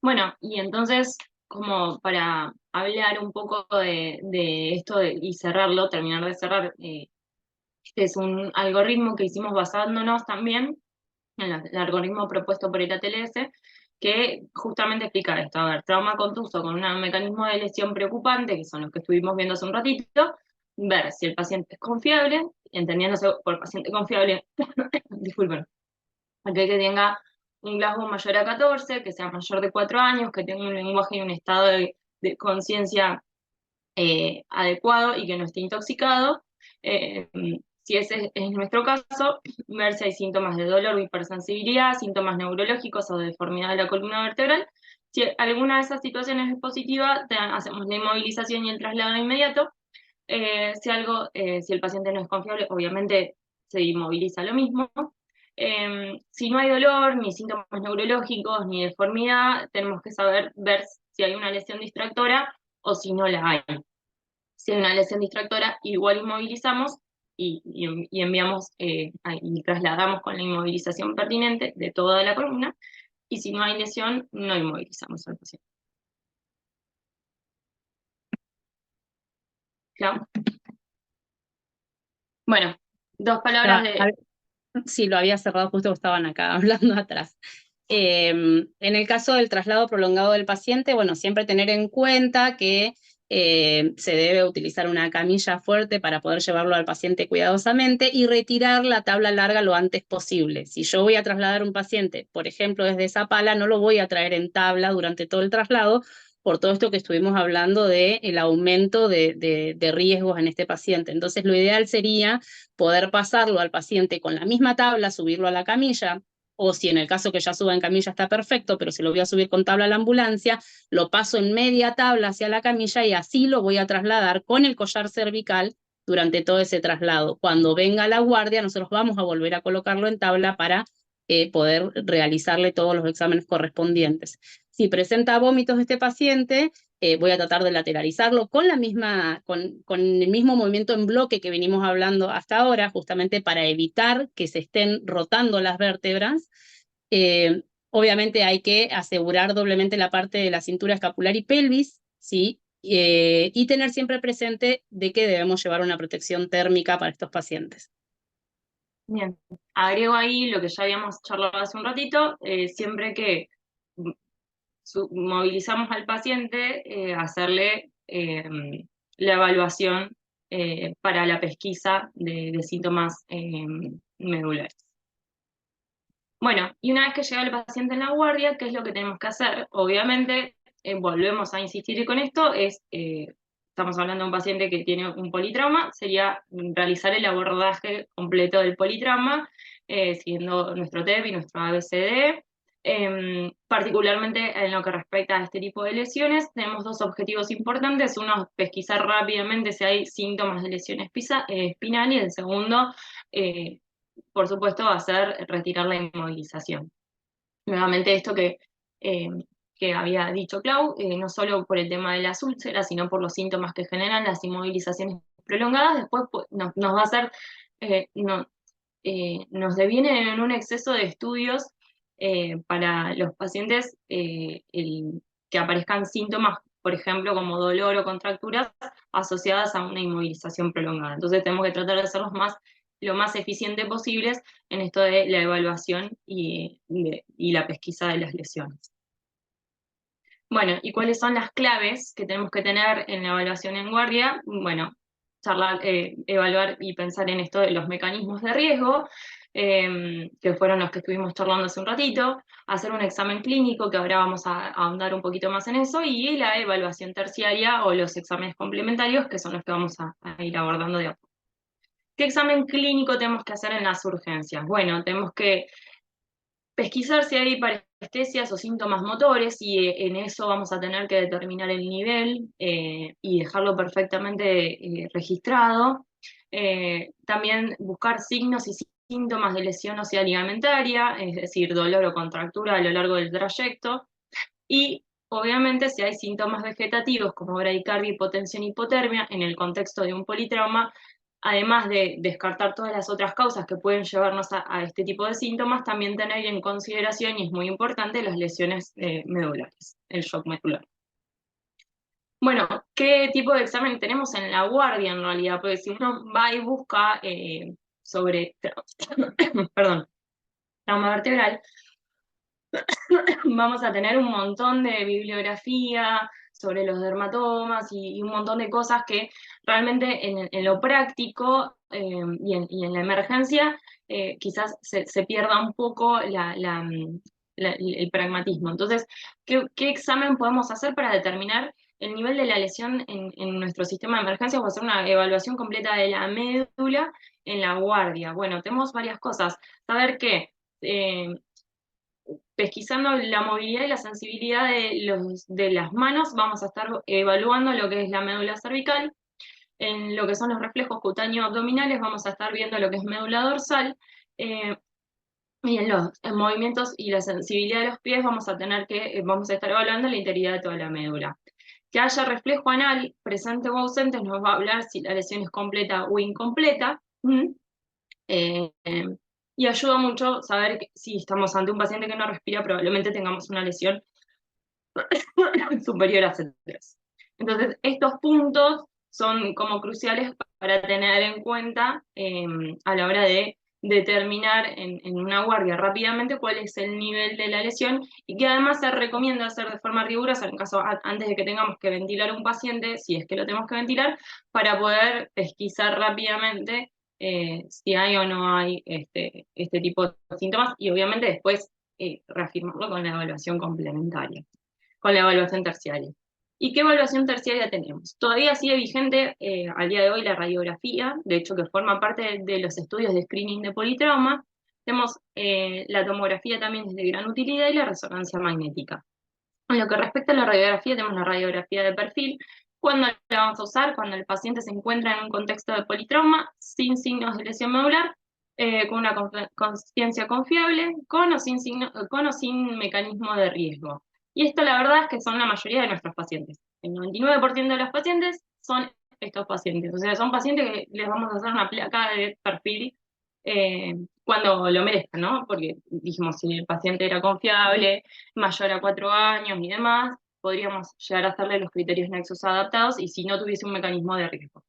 Bueno, y entonces, como para hablar un poco de esto y cerrarlo, terminar de cerrar, este es un algoritmo que hicimos basándonos también en el algoritmo propuesto por el ATLS, que justamente explica esto. A ver, trauma contuso con un mecanismo de lesión preocupante, que son los que estuvimos viendo hace un ratito, ver si el paciente es confiable, entendiéndose por paciente confiable, disculpen, aquel que tenga un Glasgow mayor a 14, que sea mayor de 4 años, que tenga un lenguaje y un estado de conciencia adecuado y que no esté intoxicado. Eh, si ese es nuestro caso, ver si hay síntomas de dolor o hipersensibilidad, síntomas neurológicos o de deformidad de la columna vertebral. Si alguna de esas situaciones es positiva, hacemos la inmovilización y el traslado inmediato. Si el paciente no es confiable, obviamente se inmoviliza lo mismo. Si no hay dolor, ni síntomas neurológicos, ni deformidad, tenemos que ver si hay una lesión distractora o si no la hay. Si hay una lesión distractora, igual inmovilizamos y enviamos y trasladamos con la inmovilización pertinente de toda la columna. Y si no hay lesión, no inmovilizamos al paciente. ¿Claro? Bueno, dos palabras de... Sí, lo había cerrado justo, estaban acá hablando atrás. En el caso del traslado prolongado del paciente, bueno, siempre tener en cuenta que se debe utilizar una camilla fuerte para poder llevarlo al paciente cuidadosamente y retirar la tabla larga lo antes posible. Si yo voy a trasladar un paciente, por ejemplo, desde Zapala, no lo voy a traer en tabla durante todo el traslado, por todo esto que estuvimos hablando del aumento de riesgos en este paciente. Entonces, lo ideal sería poder pasarlo al paciente con la misma tabla, subirlo a la camilla, o si en el caso que ya suba en camilla está perfecto, pero si lo voy a subir con tabla a la ambulancia, lo paso en media tabla hacia la camilla y así lo voy a trasladar con el collar cervical durante todo ese traslado. Cuando venga la guardia, nosotros vamos a volver a colocarlo en tabla para poder realizarle todos los exámenes correspondientes. Si presenta vómitos este paciente, voy a tratar de lateralizarlo con el mismo movimiento en bloque que venimos hablando hasta ahora, justamente para evitar que se estén rotando las vértebras. Obviamente hay que asegurar doblemente la parte de la cintura escapular y pelvis, ¿sí? Y tener siempre presente de que debemos llevar una protección térmica para estos pacientes. Bien, agrego ahí lo que ya habíamos charlado hace un ratito, siempre que movilizamos al paciente, hacerle la evaluación para la pesquisa de síntomas medulares. Bueno, y una vez que llega el paciente en la guardia, ¿qué es lo que tenemos que hacer? Obviamente, volvemos a insistir con esto, estamos hablando de un paciente que tiene un politrauma, sería realizar el abordaje completo del politrauma, siguiendo nuestro TEP y nuestro ABCD. Particularmente en lo que respecta a este tipo de lesiones, tenemos dos objetivos importantes. Uno, pesquisar rápidamente si hay síntomas de lesión espinal, y el segundo, por supuesto, va a ser retirar la inmovilización. Nuevamente esto que había dicho Clau, no solo por el tema de las úlceras, sino por los síntomas que generan las inmovilizaciones prolongadas, después nos va a hacer, nos deviene en un exceso de estudios para los pacientes que aparezcan síntomas por ejemplo, como dolor o contracturas asociadas a una inmovilización prolongada. Entonces tenemos que tratar de hacerlos lo más eficiente posibles en esto de la evaluación y la pesquisa de las lesiones. Bueno, ¿y cuáles son las claves que tenemos que tener en la evaluación en guardia? Bueno, evaluar y pensar en esto de los mecanismos de riesgo, que fueron los que estuvimos charlando hace un ratito, hacer un examen clínico, que ahora vamos a ahondar un poquito más en eso, y la evaluación terciaria o los exámenes complementarios, que son los que vamos a ir abordando de a poco. ¿Qué examen clínico tenemos que hacer en las urgencias? Bueno, tenemos que pesquisar si hay parestesias o síntomas motores, y en eso vamos a tener que determinar el nivel y dejarlo perfectamente registrado. También buscar signos y síntomas de lesión ósea ligamentaria, es decir, dolor o contractura a lo largo del trayecto. Y obviamente si hay síntomas vegetativos como bradicardia, hipotensión, hipotermia en el contexto de un politrauma, además de descartar todas las otras causas que pueden llevarnos a este tipo de síntomas, también tener en consideración, y es muy importante, las lesiones medulares, el shock medular. Bueno, ¿qué tipo de examen tenemos en la guardia en realidad? Porque si uno va y busca sobre perdón, trauma vertebral, vamos a tener un montón de bibliografía sobre los dermatomas y un montón de cosas que realmente en lo práctico y en la emergencia quizás se pierda un poco el pragmatismo. Entonces, ¿qué examen podemos hacer para determinar el nivel de la lesión en nuestro sistema de emergencia? Vamos a hacer una evaluación completa de la médula en la guardia. Bueno, tenemos varias cosas. Saber que pesquisando la movilidad y la sensibilidad de las manos, vamos a estar evaluando lo que es la médula cervical. En lo que son los reflejos cutáneos abdominales, vamos a estar viendo lo que es médula dorsal. Y en movimientos y la sensibilidad de los pies, vamos a estar evaluando la integridad de toda la médula. Que haya reflejo anal presente o ausente nos va a hablar si la lesión es completa o incompleta. Eh, y ayuda mucho saber que si estamos ante un paciente que no respira, probablemente tengamos una lesión superior a C3. Entonces, estos puntos son como cruciales para tener en cuenta a la hora de determinar en una guardia rápidamente cuál es el nivel de la lesión, y que además se recomienda hacer de forma rigurosa en caso antes de que tengamos que ventilar a un paciente, si es que lo tenemos que ventilar, para poder pesquisar rápidamente si hay o no hay este tipo de síntomas, y obviamente después reafirmarlo con la evaluación complementaria, con la evaluación terciaria. ¿Y qué evaluación terciaria tenemos? Todavía sigue vigente al día de hoy la radiografía, de hecho que forma parte de los estudios de screening de politrauma. Tenemos la tomografía también es de gran utilidad, y la resonancia magnética. En lo que respecta a la radiografía, tenemos la radiografía de perfil. ¿Cuándo la vamos a usar? Cuando el paciente se encuentra en un contexto de politrauma, sin signos de lesión medular, con una conciencia confiable, con o sin mecanismo de riesgo. Y esto la verdad es que son la mayoría de nuestros pacientes. El 99% de los pacientes son estos pacientes. O sea, son pacientes que les vamos a hacer una placa de perfil cuando lo merezcan, ¿no? Porque dijimos, si el paciente era confiable, mayor a 4 años y demás, podríamos llegar a hacerle los criterios nexos adaptados, y si no tuviese un mecanismo de riesgo.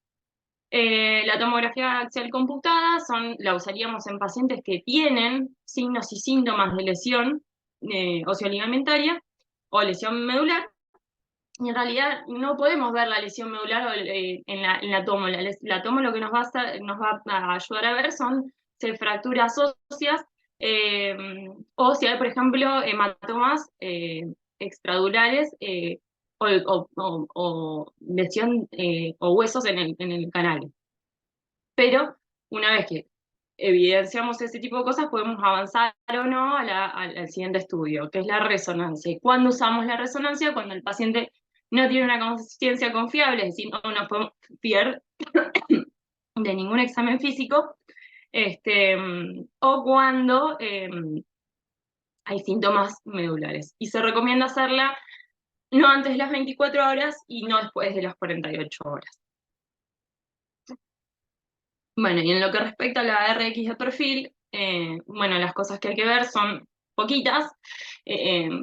La tomografía axial computada la usaríamos en pacientes que tienen signos y síntomas de lesión osteoligamentaria o lesión medular, y en realidad no podemos ver la lesión medular en la tomo. La tomo lo que nos va a ayudar a ver son si hay fracturas óseas o si hay, por ejemplo, hematomas extradurales o lesión o huesos en el canal. Pero una vez que evidenciamos ese tipo de cosas, podemos avanzar o no al siguiente estudio, que es la resonancia. ¿Y cuándo usamos la resonancia? Cuando el paciente no tiene una conciencia confiable, es decir, no nos podemos fiar de ningún examen físico, o cuando hay síntomas medulares. Y se recomienda hacerla no antes de las 24 horas y no después de las 48 horas. Bueno, y en lo que respecta a la RX de perfil, bueno, las cosas que hay que ver son poquitas.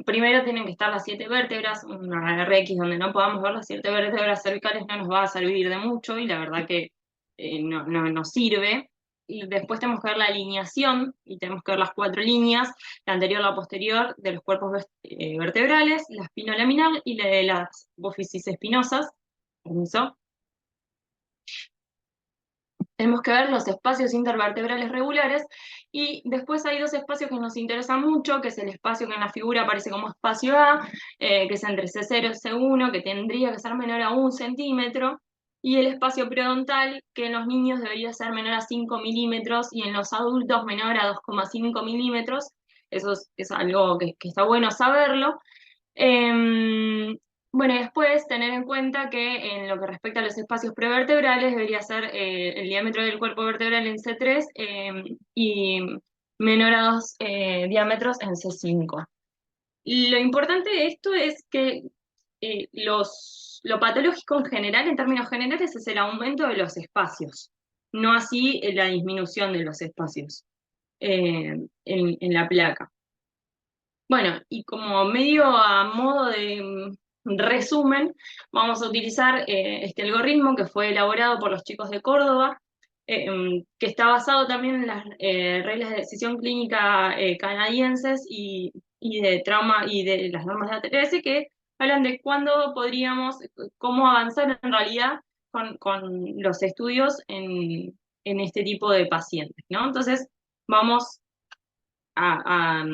Primero tienen que estar las 7 vértebras, una RX donde no podamos ver las 7 vértebras cervicales no nos va a servir de mucho y la verdad que no nos sirve. Y después tenemos que ver la alineación y tenemos que ver las 4 líneas, la anterior, la posterior, de los cuerpos vertebrales, la espinolaminar y la de las apófisis espinosas. Permiso. Tenemos que ver los espacios intervertebrales regulares y después hay 2 espacios que nos interesan mucho, que es el espacio que en la figura aparece como espacio A, que es entre C0 y C1, que tendría que ser menor a 1 centímetro, y el espacio periodontal, que en los niños debería ser menor a 5 milímetros y en los adultos menor a 2,5 milímetros. Eso es algo que está bueno saberlo. Bueno, y después tener en cuenta que en lo que respecta a los espacios prevertebrales debería ser el diámetro del cuerpo vertebral en C3 y menor a 2 diámetros en C5. Lo importante de esto es que lo patológico en general, en términos generales, es el aumento de los espacios, no así la disminución de los espacios en la placa. Bueno, y como medio a modo de resumen, vamos a utilizar este algoritmo que fue elaborado por los chicos de Córdoba, que está basado también en las reglas de decisión clínica canadienses y de trauma y de las normas de ATS que hablan de cuándo podríamos, cómo avanzar en realidad con los estudios en este tipo de pacientes, ¿no? Entonces, vamos a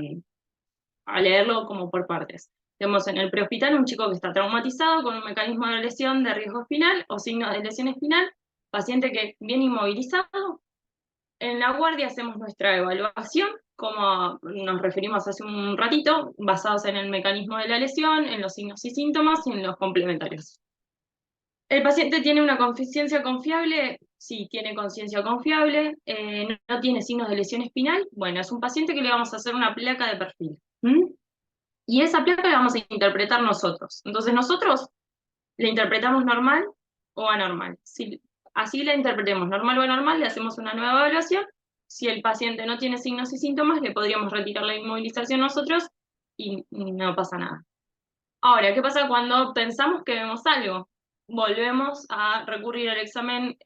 a leerlo como por partes. Tenemos en el prehospital un chico que está traumatizado con un mecanismo de lesión de riesgo espinal o signos de lesión espinal, paciente que viene inmovilizado. En la guardia hacemos nuestra evaluación, como nos referimos hace un ratito, basados en el mecanismo de la lesión, en los signos y síntomas y en los complementarios. ¿El paciente tiene una conciencia confiable? Sí, tiene conciencia confiable. ¿No tiene signos de lesión espinal? Bueno, es un paciente que le vamos a hacer una placa de perfil. Y esa placa la vamos a interpretar nosotros. Entonces nosotros la interpretamos normal o anormal. Si así la interpretemos normal o anormal, le hacemos una nueva evaluación. Si el paciente no tiene signos y síntomas, le podríamos retirar la inmovilización nosotros y no pasa nada. Ahora, ¿qué pasa cuando pensamos que vemos algo? Volvemos a recurrir al examen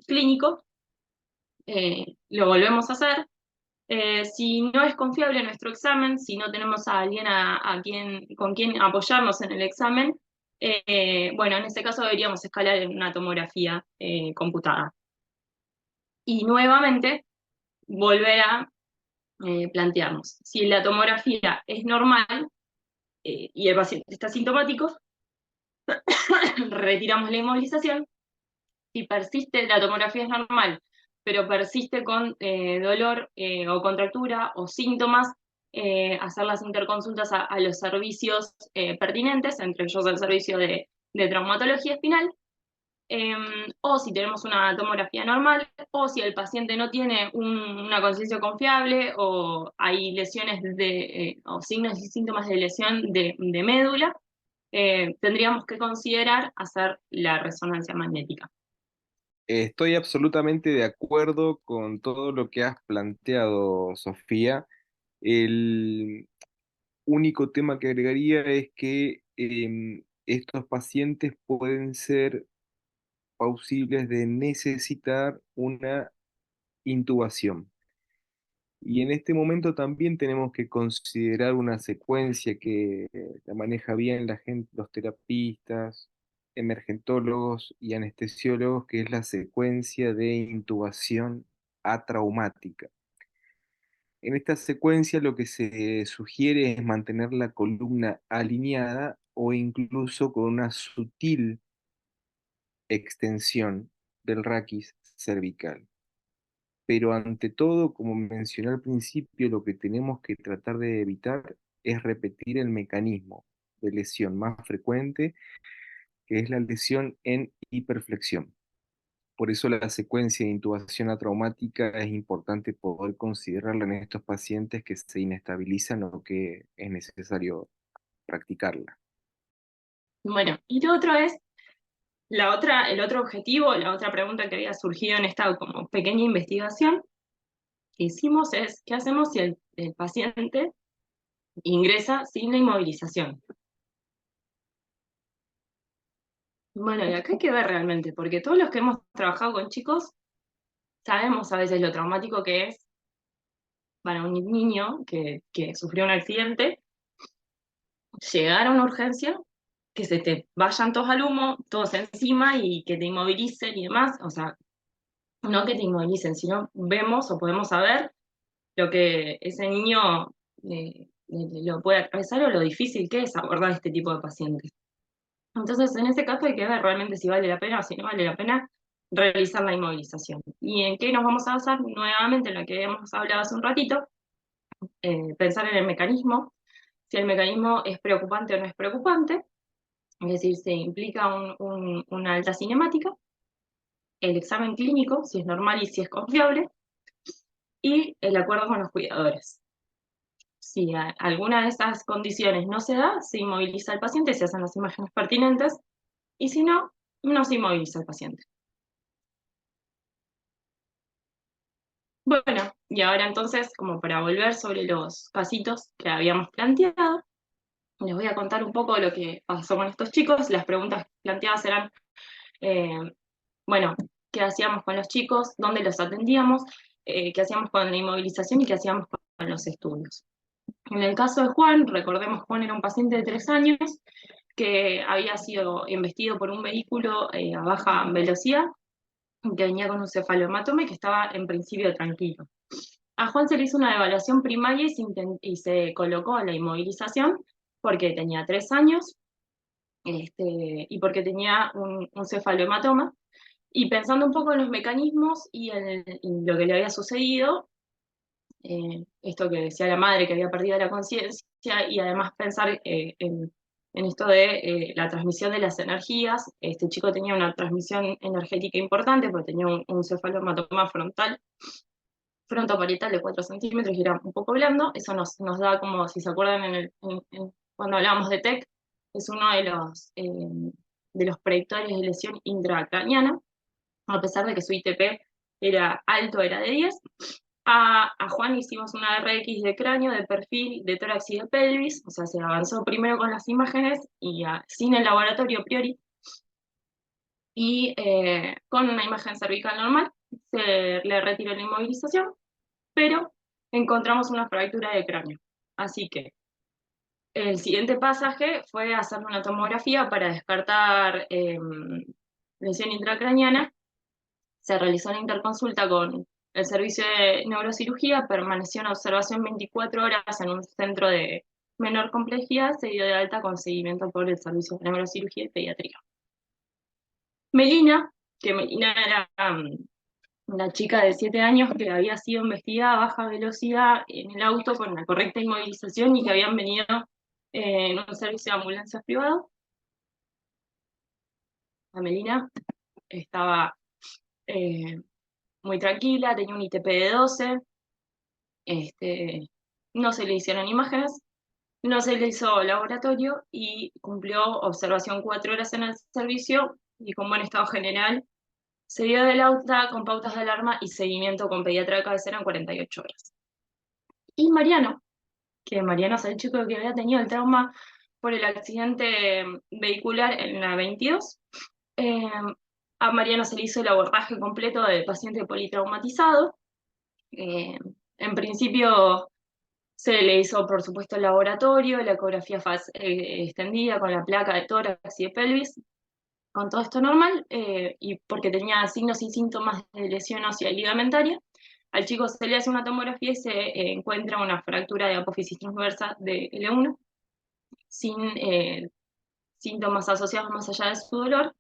clínico, lo volvemos a hacer. Si no es confiable nuestro examen, si no tenemos a alguien con quien apoyarnos en el examen, bueno, en este caso deberíamos escalar en una tomografía computada. Y nuevamente, volver a plantearnos. Si la tomografía es normal y el paciente está sintomático, retiramos la inmovilización. Si persiste, la tomografía es normal, pero persiste con dolor o contractura o síntomas, hacer las interconsultas a los servicios pertinentes, entre ellos el servicio de traumatología espinal, o si tenemos una tomografía normal, o si el paciente no tiene una conciencia confiable, o hay lesiones o signos y síntomas de lesión de médula, tendríamos que considerar hacer la resonancia magnética. Estoy absolutamente de acuerdo con todo lo que has planteado, Sofía. El único tema que agregaría es que estos pacientes pueden ser plausibles de necesitar una intubación. Y en este momento también tenemos que considerar una secuencia que la maneja bien la gente, los terapistas, emergentólogos y anestesiólogos, que es la secuencia de intubación atraumática. En esta secuencia lo que se sugiere es mantener la columna alineada o incluso con una sutil extensión del raquis cervical. Pero ante todo, como mencioné al principio, lo que tenemos que tratar de evitar es repetir el mecanismo de lesión más frecuente, que es la lesión en hiperflexión. Por eso la secuencia de intubación atraumática es importante poder considerarla en estos pacientes que se inestabilizan o que es necesario practicarla. Bueno, y lo otro es, el otro objetivo, la otra pregunta que había surgido en esta como pequeña investigación que hicimos es, ¿qué hacemos si el paciente Ingresa sin la inmovilización. Bueno, y acá hay que ver realmente, porque todos los que hemos trabajado con chicos sabemos a veces lo traumático que es para un niño que sufrió un accidente llegar a una urgencia, que se te vayan todos al humo, todos encima y que te inmovilicen y demás. O sea, no que te inmovilicen, sino vemos o podemos saber lo que ese niño lo puede atravesar o lo difícil que es abordar este tipo de pacientes. Entonces, en ese caso hay que ver realmente si vale la pena o si no vale la pena realizar la inmovilización. ¿Y en qué nos vamos a basar? Nuevamente en lo que hemos hablado hace un ratito, pensar en el mecanismo, si el mecanismo es preocupante o no es preocupante, es decir, si implica una alta cinemática, el examen clínico, si es normal y si es confiable, y el acuerdo con los cuidadores. Si alguna de esas condiciones no se da, se inmoviliza al paciente, se hacen las imágenes pertinentes, y si no, no se inmoviliza al paciente. Bueno, y ahora entonces, como para volver sobre los pasitos que habíamos planteado, les voy a contar un poco lo que pasó con estos chicos. Las preguntas planteadas eran, eh, bueno, qué hacíamos con los chicos, dónde los atendíamos, qué hacíamos con la inmovilización y qué hacíamos con los estudios. En el caso de Juan, recordemos, Juan era un paciente de 3 años que había sido embestido por un vehículo a baja velocidad, que venía con un cefalohematoma y que estaba en principio tranquilo. A Juan se le hizo una evaluación primaria y se colocó en la inmovilización porque tenía 3 años y porque tenía un cefalohematoma. Y pensando un poco en los mecanismos y en lo que le había sucedido, esto que decía la madre que había perdido la conciencia, y además pensar en esto de la transmisión de las energías. Este chico tenía una transmisión energética importante porque tenía un cefalohematoma frontoparietal de 4 centímetros y era un poco blando. Eso nos da como, si se acuerdan, cuando hablábamos de TEC, es uno de los predictores de lesión intracraniana, a pesar de que su ITP era alto, era de 10. A Juan hicimos una RX de cráneo, de perfil, de tórax y de pelvis. O sea, se avanzó primero con las imágenes y sin el laboratorio a priori, y con una imagen cervical normal se le retiró la inmovilización, pero encontramos una fractura de cráneo. Así que el siguiente pasaje fue hacerle una tomografía para descartar lesión intracraniana. Se realizó una interconsulta con el servicio de neurocirugía, permaneció en observación 24 horas en un centro de menor complejidad, se dio de alta con seguimiento por el servicio de neurocirugía y pediatría. Melina, que Melina era una chica de 7 años que había sido investigada a baja velocidad en el auto con la correcta inmovilización y que habían venido en un servicio de ambulancias privado. La Melina estaba muy tranquila, tenía un ITP de 12, no se le hicieron imágenes, no se le hizo laboratorio y cumplió observación 4 horas en el servicio y con buen estado general. Se dio del alta con pautas de alarma y seguimiento con pediatra de cabecera en 48 horas. Y Mariano, que Mariano es el chico que había tenido el trauma por el accidente vehicular en la 22, eh, a Mariano se le hizo el abordaje completo del paciente politraumatizado. En principio se le hizo, por supuesto, el laboratorio, la ecografía extendida con la placa de tórax y de pelvis, con todo esto normal, y porque tenía signos y síntomas de lesión ósea y ligamentaria. Al chico se le hace una tomografía y se encuentra una fractura de apófisis transversa de L1, sin síntomas asociados más allá de su dolor.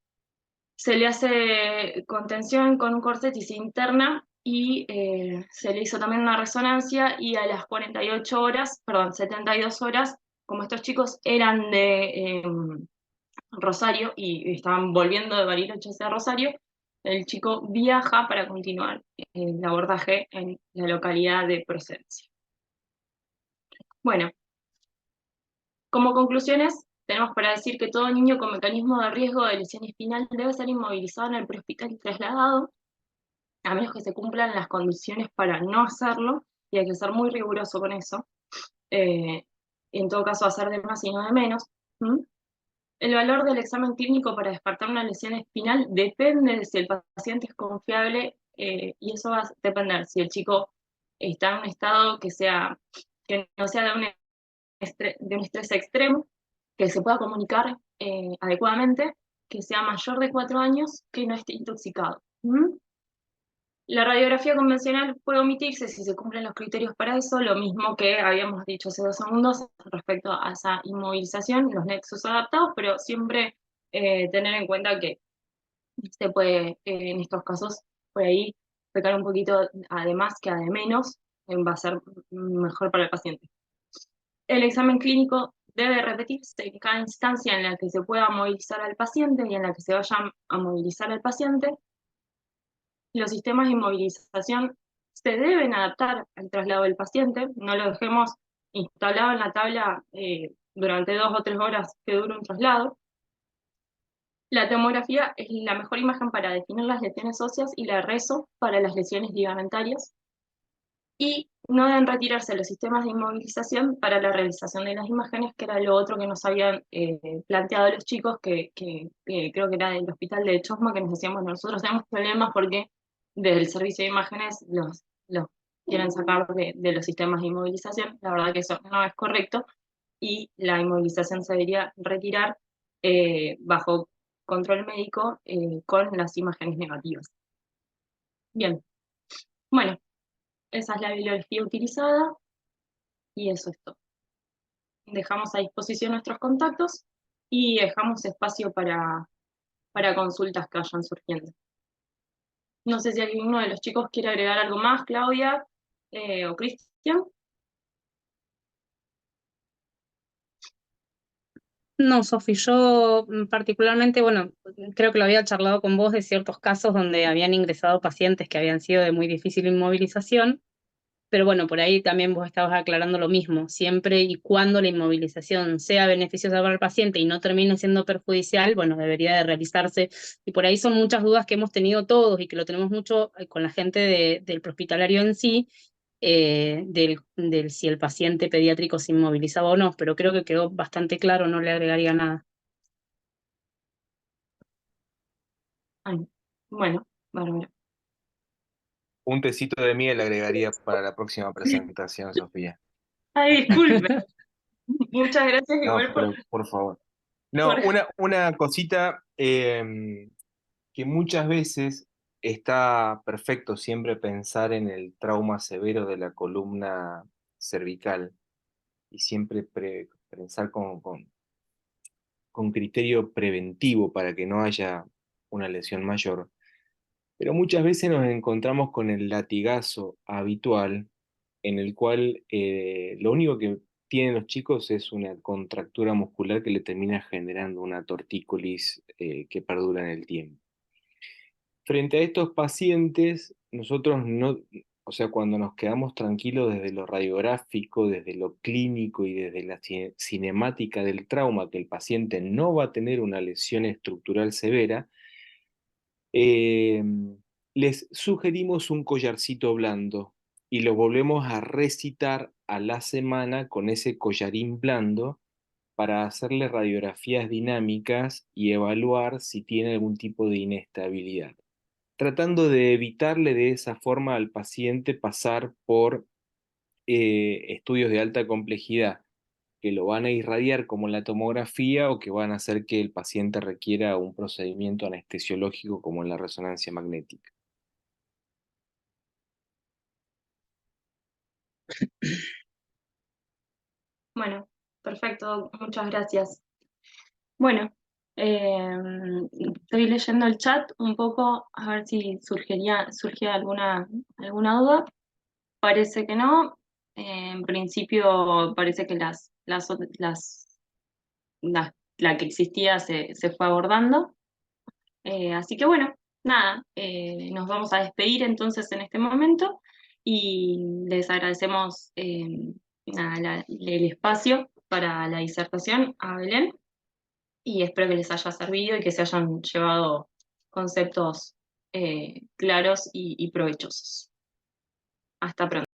Se le hace contención con un corset y se interna, y se le hizo también una resonancia, y a las 48 horas, perdón, 72 horas, como estos chicos eran de Rosario y estaban volviendo de Bariloche hacia Rosario, el chico viaja para continuar el abordaje en la localidad de procedencia. Bueno, como conclusiones, tenemos para decir que todo niño con mecanismo de riesgo de lesión espinal debe ser inmovilizado en el prehospital y trasladado, a menos que se cumplan las condiciones para no hacerlo, y hay que ser muy riguroso con eso. en todo caso hacer de más y no de menos. ¿Mm? El valor del examen clínico para descartar una lesión espinal depende de si el paciente es confiable, y eso va a depender si el chico está en un estado que no sea de un estrés extremo, que se pueda comunicar adecuadamente, que sea mayor de 4 años, que no esté intoxicado. ¿Mm? La radiografía convencional puede omitirse si se cumplen los criterios para eso, lo mismo que habíamos dicho hace 2 segundos respecto a esa inmovilización, los nexos adaptados, pero siempre tener en cuenta que se puede, en estos casos, por ahí, pecar un poquito además que a de menos, va a ser mejor para el paciente. El examen clínico debe repetirse en cada instancia en la que se pueda movilizar al paciente y en la que se vaya a movilizar al paciente. Los sistemas de inmovilización se deben adaptar al traslado del paciente, no lo dejemos instalado en la tabla durante 2 o 3 horas que dure un traslado. La tomografía es la mejor imagen para definir las lesiones óseas y la reso para las lesiones ligamentarias. Y no deben retirarse los sistemas de inmovilización para la realización de las imágenes, que era lo otro que nos habían planteado los chicos, que creo que era del hospital de Chosma, que nos decían, bueno, nosotros tenemos problemas porque desde el servicio de imágenes los quieren sacar de los sistemas de inmovilización. La verdad que eso no es correcto y la inmovilización se debería retirar bajo control médico con las imágenes negativas. Bien, bueno. Esa es la bibliografía utilizada y eso es todo. Dejamos a disposición nuestros contactos y dejamos espacio para consultas que vayan surgiendo. No sé si alguno de los chicos quiere agregar algo más, Claudia o Cristian. No, Sofi, yo particularmente, bueno, creo que lo había charlado con vos de ciertos casos donde habían ingresado pacientes que habían sido de muy difícil inmovilización, pero bueno, por ahí también vos estabas aclarando lo mismo, siempre y cuando la inmovilización sea beneficiosa para el paciente y no termine siendo perjudicial, bueno, debería de realizarse. Y por ahí son muchas dudas que hemos tenido todos y que lo tenemos mucho con la gente del prehospitalario en sí, del si el paciente pediátrico se inmovilizaba o no, pero creo que quedó bastante claro, no le agregaría nada. Ay, bueno, bárbaro. Un tecito de miel agregaría para la próxima presentación, Sofía. Ay, disculpe. Muchas gracias No, igual pero por favor. No, por... una cosita que muchas veces está perfecto siempre pensar en el trauma severo de la columna cervical y siempre pensar con criterio preventivo para que no haya una lesión mayor. Pero muchas veces nos encontramos con el latigazo habitual en el cual lo único que tienen los chicos es una contractura muscular que le termina generando una tortícolis que perdura en el tiempo. Frente a estos pacientes, nosotros no, o sea, cuando nos quedamos tranquilos desde lo radiográfico, desde lo clínico y desde la cinemática del trauma, que el paciente no va a tener una lesión estructural severa, eh, les sugerimos un collarcito blando y lo volvemos a recitar a la semana con ese collarín blando para hacerle radiografías dinámicas y evaluar si tiene algún tipo de inestabilidad, tratando de evitarle de esa forma al paciente pasar por estudios de alta complejidad que lo van a irradiar como la tomografía o que van a hacer que el paciente requiera un procedimiento anestesiológico como la resonancia magnética. Bueno, perfecto, muchas gracias. Bueno, estoy leyendo el chat un poco a ver si surge alguna duda. Parece que no. En principio parece que la que existía se fue abordando. Así que bueno, nada, nos vamos a despedir entonces en este momento y les agradecemos nada, el espacio para la disertación a Belén y espero que les haya servido y que se hayan llevado conceptos claros y provechosos. Hasta pronto.